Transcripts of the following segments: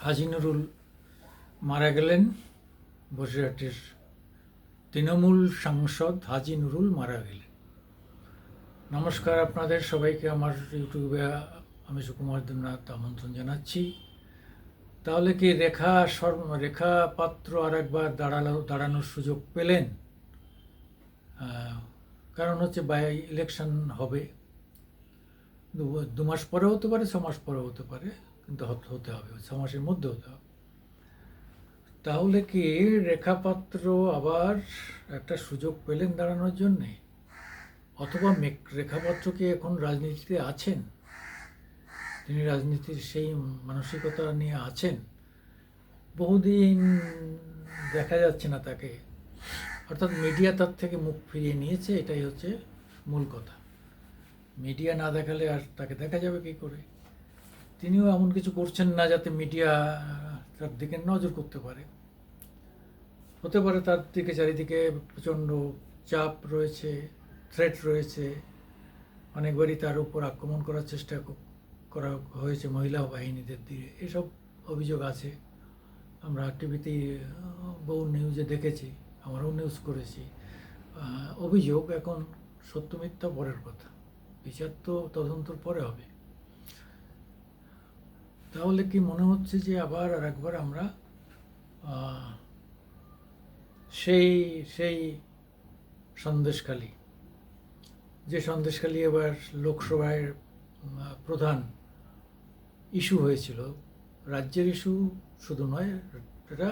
হাজী নুরুল মারা গেলেন। বসিরহাটের তৃণমূল সাংসদ হাজী নুরুল মারা গেলেন। নমস্কার আপনাদের সবাইকে আমার ইউটিউবে আমি সুকুমার দেবনাথ আমন্ত্রণ জানাচ্ছি। তাহলে কি রেখা পাত্র আর একবার দাঁড়ানোর সুযোগ পেলেন? কারণ হচ্ছে বাই ইলেকশন হবে, দু মাস পরে হতে পারে, 6 মাস পরে হতে পারে, কিন্তু হতে হবে, 6 মাসের মধ্যে হতে হবে। তাহলে কি রেখাপাত্র আবার একটা সুযোগ পেলেন দাঁড়ানোর জন্যে? অথবা রেখাপাত্র কি এখন রাজনীতিতে আছেন? তিনি রাজনীতির সেই মানসিকতা নিয়ে আছেন? বহুদিন দেখা যাচ্ছে না তাকে, অর্থাৎ মিডিয়া তার থেকে মুখ ফিরিয়ে নিয়েছে। এটাই হচ্ছে মূল কথা। মিডিয়া না দেখালে আর তাকে দেখা যাবে কী করে? তিনিও এমন কিছু করছেন না যাতে মিডিয়া তার দিকে নজর করতে পারে। হতে পারে তার দিকে চারিদিকে প্রচণ্ড চাপ রয়েছে, থ্রেট রয়েছে, অনেকবারই তার উপর আক্রমণ করার চেষ্টা করা হয়েছে মহিলা বাহিনীদের দিয়ে, এসব অভিযোগ আছে। আমরা টিভিতে বহু নিউজে দেখেছি, আমরাও নিউজ করেছি। অভিযোগ এখন সত্য মিথ্যা পরের কথা, বিচার তো তদন্তর পরে হবে। তাহলে কি মনে হচ্ছে যে আবার আর একবার আমরা সেই সেই সন্দেশখালী, যে সন্দেশখালী এবার লোকসভায় প্রধান ইস্যু হয়েছিল, রাজ্যের ইস্যু শুধু নয়, এটা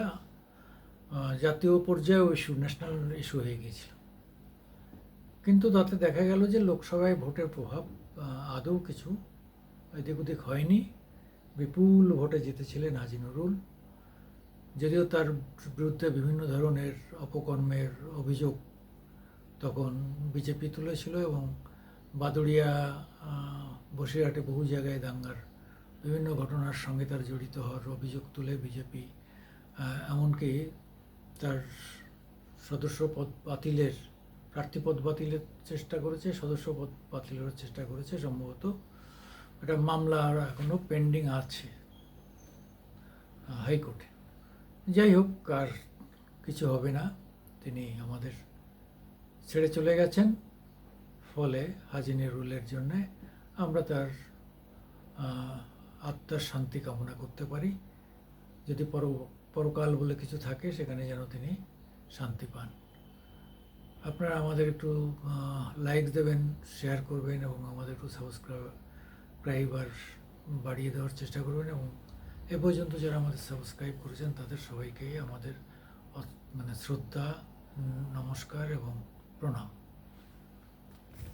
জাতীয় পর্যায়েও ইস্যু, ন্যাশনাল ইস্যু হয়ে গিয়েছিল। কিন্তু তাতে দেখা গেল যে লোকসভায় ভোটের প্রভাব আদৌ কিছু এদিক ওদিক হয়নি। বিপুল ভোটে জিতেছিলেন হাজী নুরুল, যদিও তার বিরুদ্ধে বিভিন্ন ধরনের অপকর্মের অভিযোগ তখন বিজেপি তুলেছিল, এবং বাদুড়িয়া, বসিরহাটে বহু জায়গায় দাঙ্গার বিভিন্ন ঘটনার সঙ্গে তার জড়িত হওয়ার অভিযোগ তুলে বিজেপি এমনকি তার প্রার্থীপদ বাতিলের চেষ্টা করেছে, সদস্যপদ বাতিলের চেষ্টা করেছে। সম্ভবত একটা মামলা এখনও পেন্ডিং আছে হাইকোর্টে। যাই হোক, আর কিছু হবে না, তিনি আমাদের ছেড়ে চলে গেছেন। ফলে হাজী নুরুলের জন্যে আমরা তার আত্মার শান্তি কামনা করতে পারি। যদি পরকাল বলে কিছু থাকে, সেখানে যেন তিনি শান্তি পান। আপনারা আমাদের একটু লাইক দেবেন, শেয়ার করবেন, এবং আমাদের একটু সাবস্ক্রাইবার বাড়িয়ে দেওয়ার চেষ্টা করবেন। এবং এ পর্যন্ত যারা আমাদের সাবস্ক্রাইব করেছেন তাদের সবাইকেই আমাদের শ্রদ্ধা, নমস্কার এবং প্রণাম।